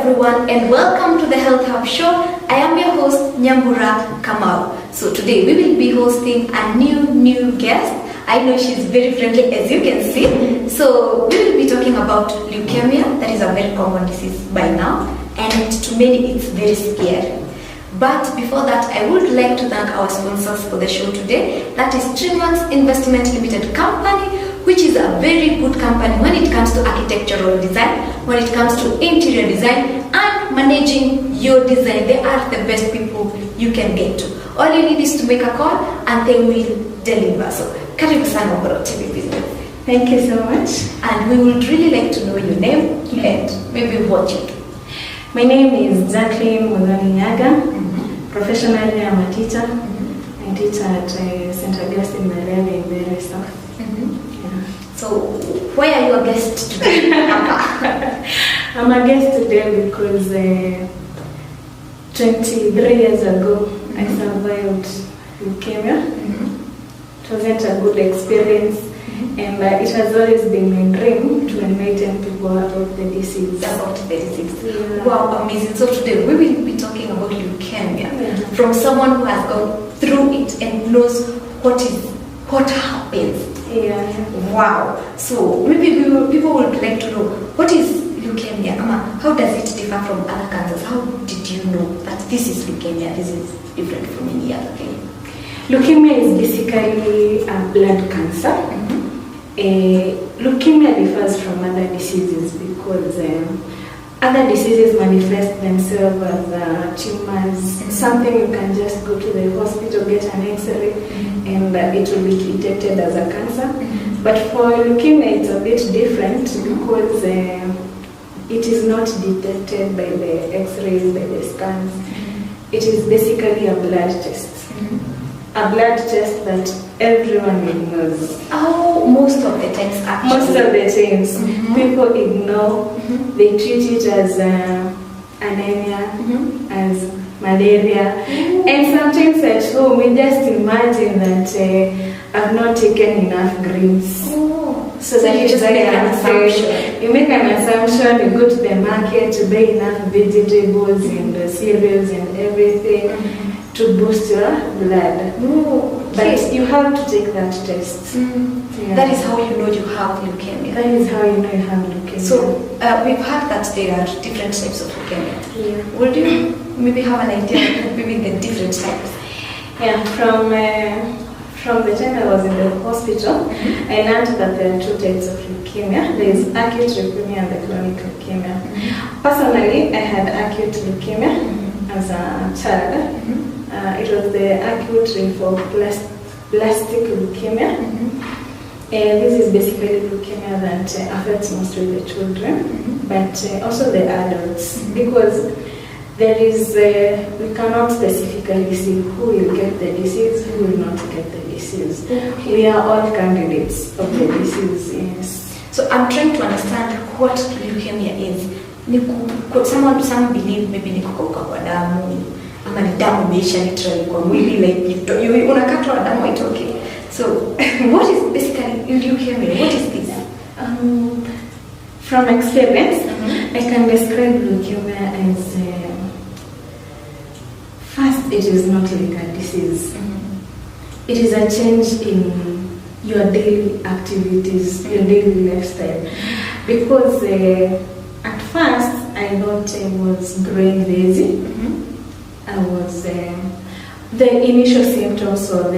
everyone and welcome to the Health Hub Show. I am your host Nyambura Kamau. So today we will be hosting a new guest. I know she's very friendly as you can see. So we will be talking about leukemia. That is a very common disease by now and to many it's very scary. But before that, I would like to thank our sponsors for the show today. That is Trinworks Investment Limited Company, which is a very good company when it comes to architectural design, when it comes to interior design and managing your design. They are the best people you can get to. All you need is to make a call and they will deliver. So, karibu sana Oboro TV Business. Thank you so much. And we would really like to know your name and maybe what you do. My name is Jacqueline Muzaninyaga. Professionally, I'm a teacher. I teach at St. Augustine Malaria in Mbeere South. So, why are you a guest today? I'm a guest today because 23 years ago, I survived leukemia. It wasn't a good experience, and it has always been my dream to enlighten people about the disease. Yeah. Wow, amazing. So today we will be talking about leukemia from someone who has gone through it and knows what happens. Yeah. Wow. So maybe people would like to know, what is leukemia? How does it differ from other cancers? How did you know that this is leukemia? This is different from any other thing. Leukemia is basically a blood cancer. Leukemia differs from other diseases because other diseases manifest themselves as tumors. Something you can just go to the hospital, get an X-ray, and it will be detected as a cancer. But for leukemia, it's a bit different because it is not detected by the X-rays, by the scans. It is basically a blood test. A blood test that everyone ignores. Oh, most of the times actually. Most of the times, people ignore. They treat it as anemia, as malaria. And sometimes at home, we just imagine that I've not taken enough greens. So that you just make an assumption. You make an assumption, you go to the market to buy enough vegetables and cereals and everything to boost your blood. But you have to take that test. That is how you know you have leukemia. That is how you know you have leukemia. So we've heard that there are different types of leukemia. Would you maybe have an idea of maybe the different types? Yeah, from the time I was in the hospital, I learned that there are two types of leukemia. There is acute leukemia and the chronic leukemia. Personally, I had acute leukemia as a child. It was the acute lymphoblastic leukemia. And this is basically leukemia that affects mostly the children, but also the adults, because there is, we cannot specifically see who will get the disease, who will not get the disease. We are all candidates of the disease, yes. So I'm trying to understand what leukemia is. Some believe maybe ni kukauka kwa damu, ama ni damu imeisha literally kwa mwili, like unakatwa damu itoke. So what is basically leukemia? What is this? From experience, I can describe leukemia as first, it is not like a disease. It is a change in your daily activities, your daily lifestyle. Because at first, I thought I was growing lazy. I was, the initial symptoms were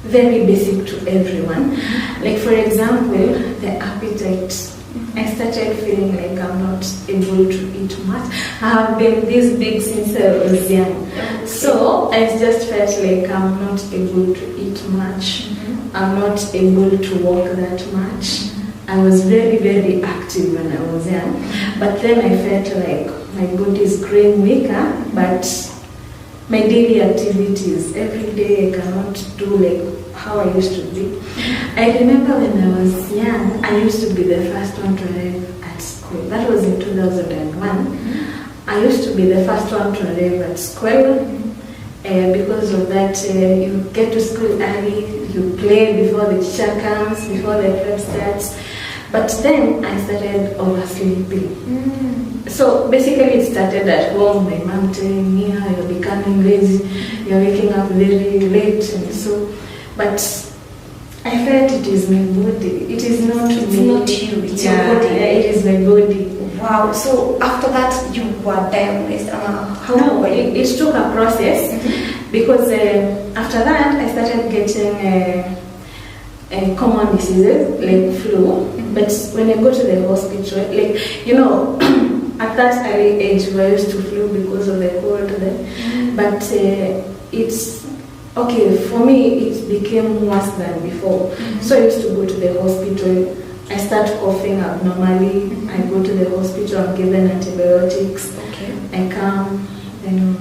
very basic to everyone. Like for example, the appetite. I started feeling like I'm not able to eat much. I have been this big since I was young. So I just felt like I'm not able to eat much. I'm not able to walk that much. I was very active when I was young. But then I felt like my body is growing weaker, but my daily activities, every day I cannot do like how I used to be. I remember when I was young, I used to be the first one to arrive at school. That was in 2001. I used to be the first one to arrive at school. Because of that, you get to school early, you play before the teacher comes, before the prep starts. But then I started oversleeping. So basically it started at home, my mom telling me, "Ah, you're becoming lazy, you're waking up very late," and so, but I felt it is my body. It is not It's me. not you, it's your Yeah, body. yeah, it is my body. Wow. So after that, you were diagnosed. How No, were you? it took a process because after that I started getting common diseases like flu. But when I go to the hospital, like at that early age we used to flu because of the cold then. But it's okay for me. It became worse than before. So I used to go to the hospital. I start coughing abnormally. I go to the hospital. I'm given antibiotics. Okay. I come, then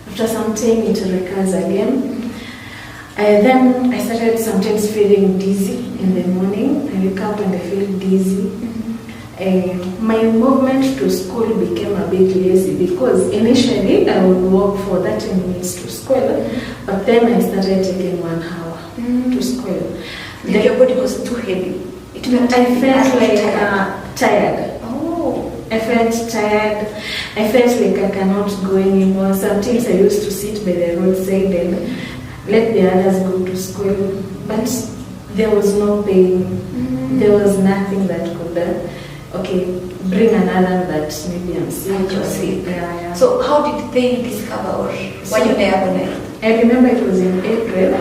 after some time it recurs again. Then I started sometimes feeling dizzy in the morning. I wake up and I feel dizzy. My movement to school became a bit lazy because initially I would walk for 30 minutes to school, but then I started taking 1 hour to school. Like your body was too heavy. I felt like tired. Oh. I felt tired. I felt like I cannot go anymore. Sometimes I used to sit by the roadside and let the others go to school, but there was no pain. There was nothing that could, bring another that maybe I'm sick. You're sick. Yeah. So how did they discover or were you diagnosed? I remember it was in April.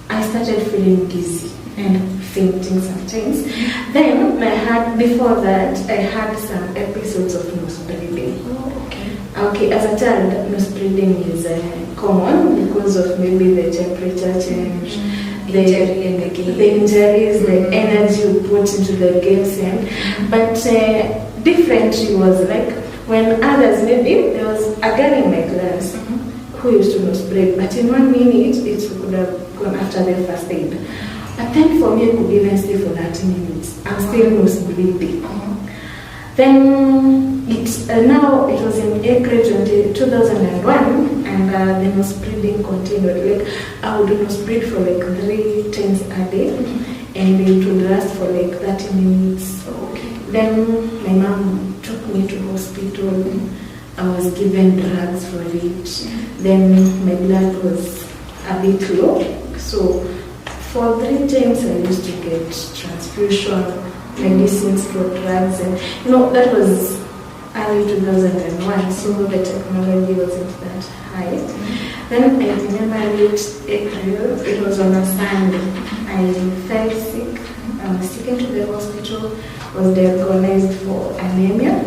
I started feeling dizzy and fainting sometimes. Then before that, I had some episodes of nose bleeding. Oh, okay. Okay, as a child, nose bleeding is common because of maybe the temperature change, the injuries, the energy you put into the games, but differently was like when others maybe there was a girl in my class who used to nose bleed, but in 1 minute it could have gone after the first aid. But then for me, I could even stay for 30 minutes. I'm still nose bleeding. Then now it was in April 2001, and the nose bleeding continued. Like I would nose bleed for like 3 times a day, and it would last for like 30 minutes. Okay. Then my mom took me to hospital. I was given drugs for it. Then my blood was a bit low, so for 3 times I used to get transfusion, medicines for drugs, and that was early 2001, so the technology wasn't that high. Then I remember late April, it was on a Sunday. I felt sick. I was taken to the hospital, was diagnosed for anemia,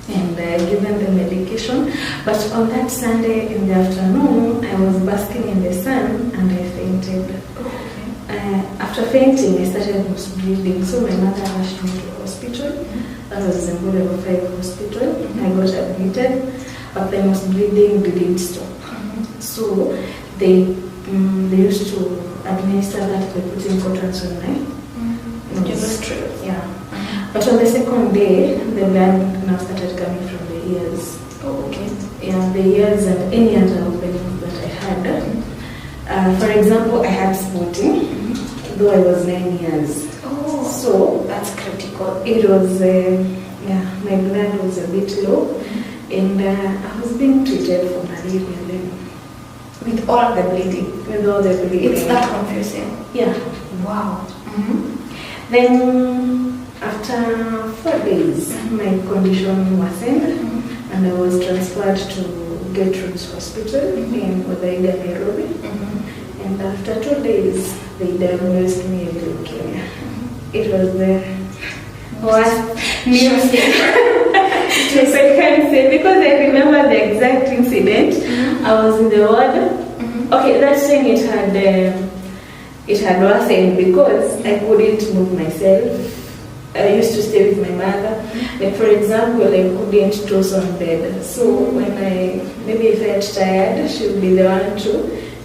and given the medication. But on that Sunday in the afternoon, I was basking in the sun and I fainted. After fainting, I started nose bleeding, so my mother rushed me to hospital. That was in Level 5 hospital. I got admitted, but the nose bleeding didn't stop. So they used to administer that by putting cottons on my nose. Yeah. But on the second day, the blood now started coming from the ears. Oh, okay. Yeah, the ears and any other openings that I had. For example, I had spotting, though I was 9 years. Oh, So that's critical. it was, my blood was a bit low, and I was being treated for malaria then. With all the bleeding. With all the bleeding. It's that confusing. Yeah. Wow. Then after 4 days, my condition worsened, and I was transferred to Gertrude's Hospital in Odaiga, Nairobi. And after 2 days, they diagnosed me with leukemia. It was the worst news I can say, because I remember the exact incident. I was in the ward. Okay, that time it had worsened because I couldn't move myself. I used to stay with my mother. Like for example, I couldn't toss on bed. So when maybe I felt tired, she would be the one to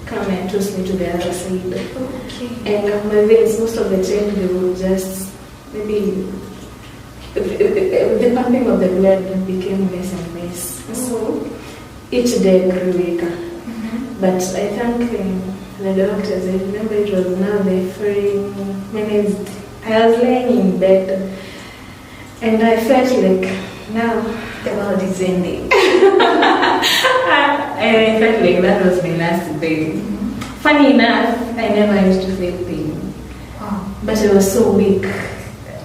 come and toss me to the other side. Okay. And my veins, most of the time, they would just maybe the pumping of the blood became less and less. So each day I grew weaker. But I thank the doctors. I remember it was now the following when I was laying in bed. And I felt like now The world is ending. and I felt like that was my last day. Funny enough, I never used to feel pain. Wow. But I was so weak.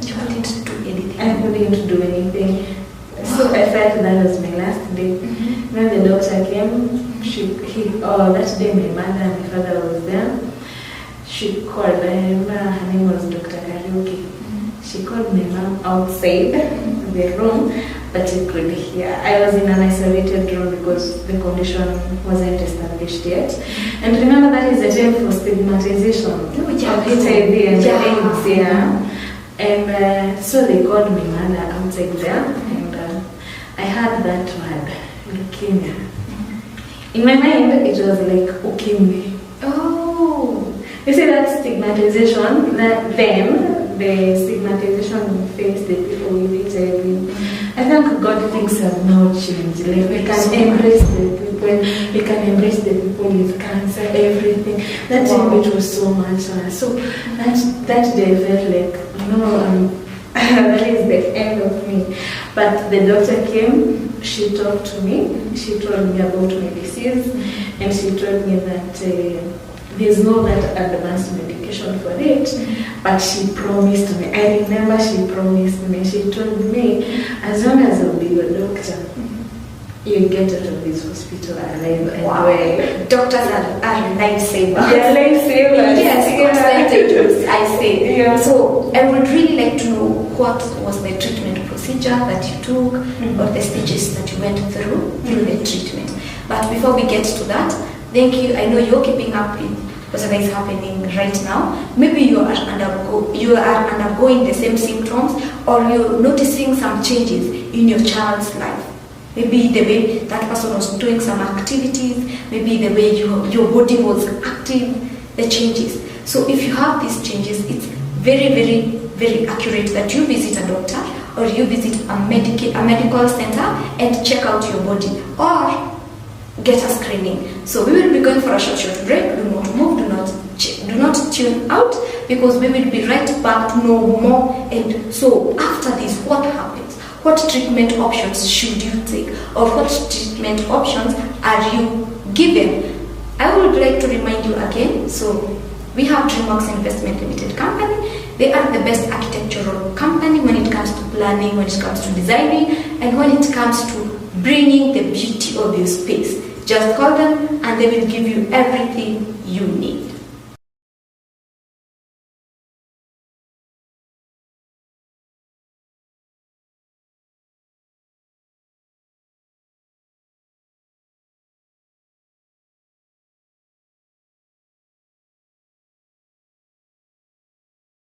You couldn't do anything. I couldn't do anything. So I felt that was my last day. When the doctor came, that day my mother and my father was there. She called, I remember her name was Dr. Karaoke. She called my mom outside the room, but I could hear. I was in an isolated room because the condition wasn't established yet. And remember that is the time for stigmatization of HIV and AIDS, And so they called my mother outside there, and I heard that word, leukemia. In my mind, it was like ukimwi. Oh. You see that stigmatization, that then the stigmatization faced the people with HIV. I thank God things have now changed. Like we can embrace the people, we can embrace the people with cancer, everything. That time it was so much. So that day I felt like, that is the end of me. But the doctor came, she talked to me, she told me about my disease, and she told me that there's no that advanced medication for it, but she promised me. I remember she promised me. She told me, as long as I'll be your doctor, you get out of this hospital alive and well. Doctors are lifesavers. Yeah, lifesavers. Yes, percentages, I say. Yeah. So I would really like to know what was the treatment procedure that you took, or the stages that you went through the treatment. But before we get to that, thank you. I know you're keeping up with whatever is happening right now. Maybe you are undergoing the same symptoms, or you're noticing some changes in your child's life. Maybe the way that person was doing some activities, maybe the way your body was active, the changes. So if you have these changes, it's very, very, very accurate that you visit a doctor or you visit a medical center and check out your body, or get a screening. So we will be going for a short break. Do not move, do not tune out, because we will be right back to know more. And so after this, what happens? What treatment options should you take, or what treatment options are you given? I would like to remind you again, so we have DreamWorks Investment Limited Company. They are the best architectural company when it comes to planning, when it comes to designing, and when it comes to bringing the beauty of your space. Just call them and they will give you everything you need.